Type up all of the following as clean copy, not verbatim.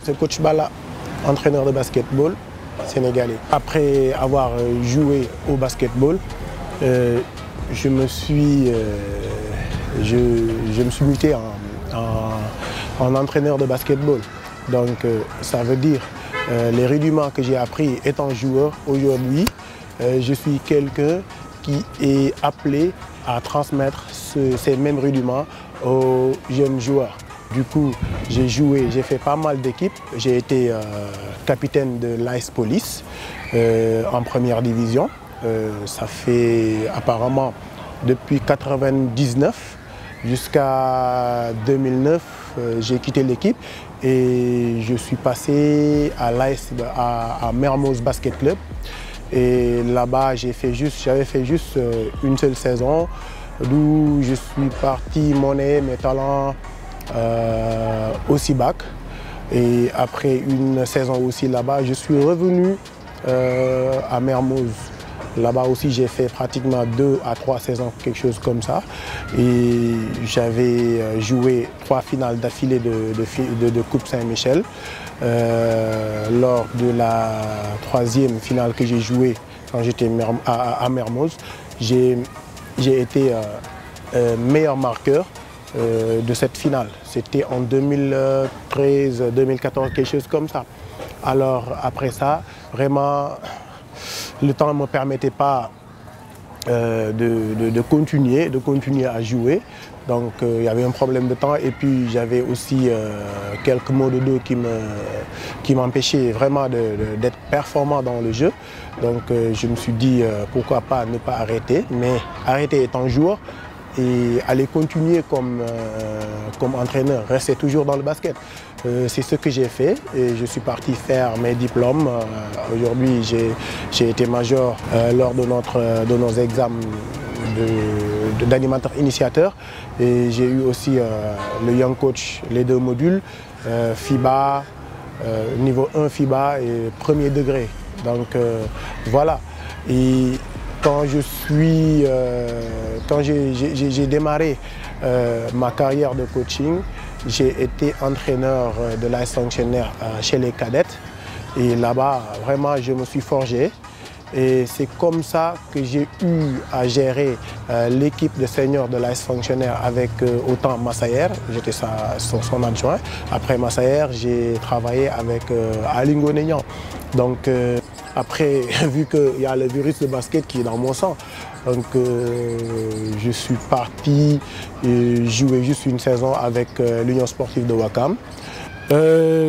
c'est Coach Bala, entraîneur de basketball sénégalais. Après avoir joué au basketball, je me suis muté en entraîneur de basketball. Donc ça veut dire les rudiments que j'ai appris étant joueur aujourd'hui, je suis quelqu'un qui est appelé à transmettre ces mêmes rudiments aux jeunes joueurs. Du coup, j'ai fait pas mal d'équipes. J'ai été capitaine de l'AS Police en première division. Ça fait apparemment depuis 1999 jusqu'à 2009, j'ai quitté l'équipe et je suis passé à Mermoz Basket Club. Et là-bas, j'avais fait juste une seule saison, d'où je suis parti monnayer mes talents au Cibac. Et après une saison aussi là-bas, je suis revenu à Mermoz. Là-bas aussi, j'ai fait pratiquement 2 à 3 saisons, quelque chose comme ça. Et j'avais joué 3 finales d'affilée de Coupe Saint-Michel. Lors de la 3e finale que j'ai jouée quand j'étais à Mermoz, j'ai été meilleur marqueur de cette finale. C'était en 2013-2014, quelque chose comme ça. Alors après ça, vraiment, le temps ne me permettait pas de continuer à jouer. Donc il y avait un problème de temps et puis j'avais aussi quelques maux de dos qui m'empêchaient vraiment d'être performant dans le jeu. Donc je me suis dit pourquoi pas ne pas arrêter, mais arrêter étant joueur et aller continuer comme entraîneur, rester toujours dans le basket. C'est ce que j'ai fait et je suis parti faire mes diplômes. Aujourd'hui, j'ai été major lors de nos examens d'animateur initiateur et j'ai eu aussi le Young Coach, les 2 modules, FIBA, niveau 1 FIBA et premier degré. Donc voilà. Et quand j'ai démarré ma carrière de coaching, j'ai été entraîneur de l'AS Fonctionnaire chez les cadettes. Et là-bas, vraiment, je me suis forgé. Et c'est comme ça que j'ai eu à gérer l'équipe de seniors de l'AS Fonctionnaire avec autant Massayer, j'étais son adjoint. Après Massayer, j'ai travaillé avec Alingo Nignan. Donc après, vu qu'il y a le virus de basket qui est dans mon sang, donc je suis parti jouer juste une saison avec l'Union sportive de Ouakam.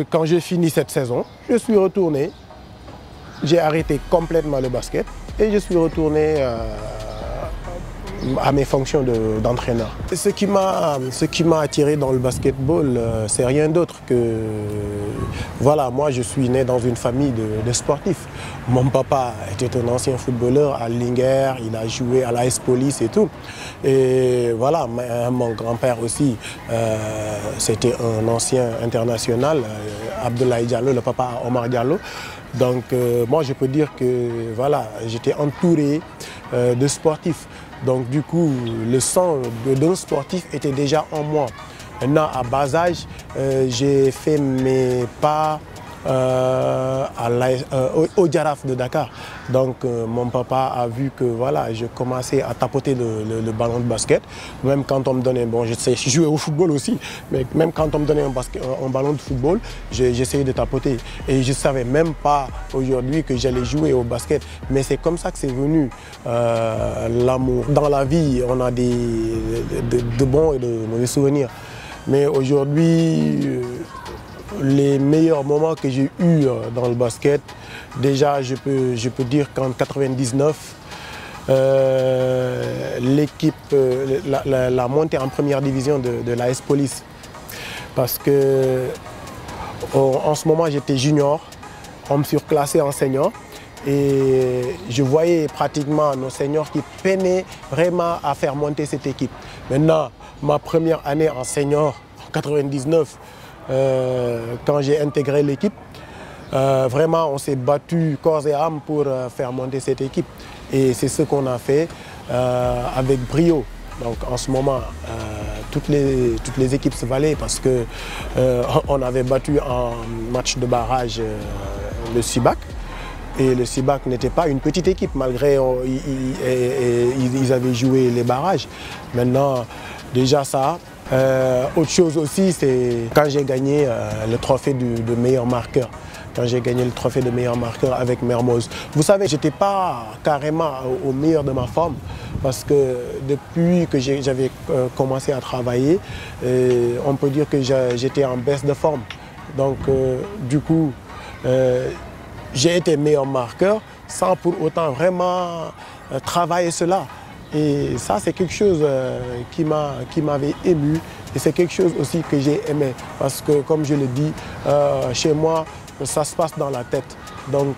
Quand j'ai fini cette saison, je suis retourné. J'ai arrêté complètement le basket et je suis retourné à mes fonctions d'entraîneur. Ce qui m'a attiré dans le basketball, c'est rien d'autre que, voilà, moi je suis né dans une famille de sportifs. Mon papa était un ancien footballeur à Linger, il a joué à l'AS Police et tout. Et voilà, mon grand-père aussi, c'était un ancien international, Abdoulaye Diallo, le papa Omar Diallo. Donc moi je peux dire que voilà, j'étais entouré de sportifs. Donc du coup, le sang d'un sportif était déjà en moi. Maintenant, à bas âge, j'ai fait mes pas au Djaraf de Dakar. Donc mon papa a vu que voilà, je commençais à tapoter le ballon de basket. Même quand on me donnait, bon, je sais jouer au football aussi, mais même quand on me donnait un ballon de football, j'essayais de tapoter. Et je ne savais même pas aujourd'hui que j'allais jouer au basket. Mais c'est comme ça que c'est venu l'amour. Dans la vie, on a de bons et de mauvais souvenirs. Mais aujourd'hui, les meilleurs moments que j'ai eus dans le basket, déjà je peux dire qu'en 1999, l'équipe, la montée en première division de l'AS Police. Parce que en ce moment j'étais junior, on me surclassait en senior. Et je voyais pratiquement nos seniors qui peinaient vraiment à faire monter cette équipe. Maintenant, ma première année en senior, en 1999, quand j'ai intégré l'équipe, vraiment on s'est battu corps et âme pour faire monter cette équipe. Et c'est ce qu'on a fait avec brio. Donc en ce moment, toutes les équipes se valaient parce que on avait battu en match de barrage le Sibac. Et le Sibac n'était pas une petite équipe malgré ils avaient joué les barrages. Maintenant, déjà ça. Autre chose aussi, c'est quand j'ai gagné le trophée de meilleur marqueur. Quand j'ai gagné le trophée de meilleur marqueur avec Mermoz. Vous savez, je n'étais pas carrément au meilleur de ma forme parce que depuis que j'avais commencé à travailler, on peut dire que j'étais en baisse de forme. Donc, du coup, j'ai été meilleur marqueur sans pour autant vraiment travailler cela. Et ça, c'est quelque chose qui m'avait ému et c'est quelque chose aussi que j'ai aimé parce que, comme je le dis, chez moi, ça se passe dans la tête. Donc,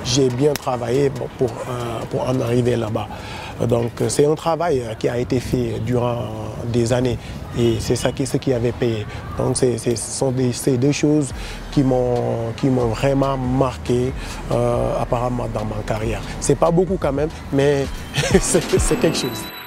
j'ai bien travaillé pour en arriver là-bas. Donc, c'est un travail qui a été fait durant des années et c'est ça ce qui avait payé. Donc, ce sont ces deux choses qui m'ont vraiment marqué apparemment dans ma carrière. C'est pas beaucoup quand même, mais c'est quelque chose.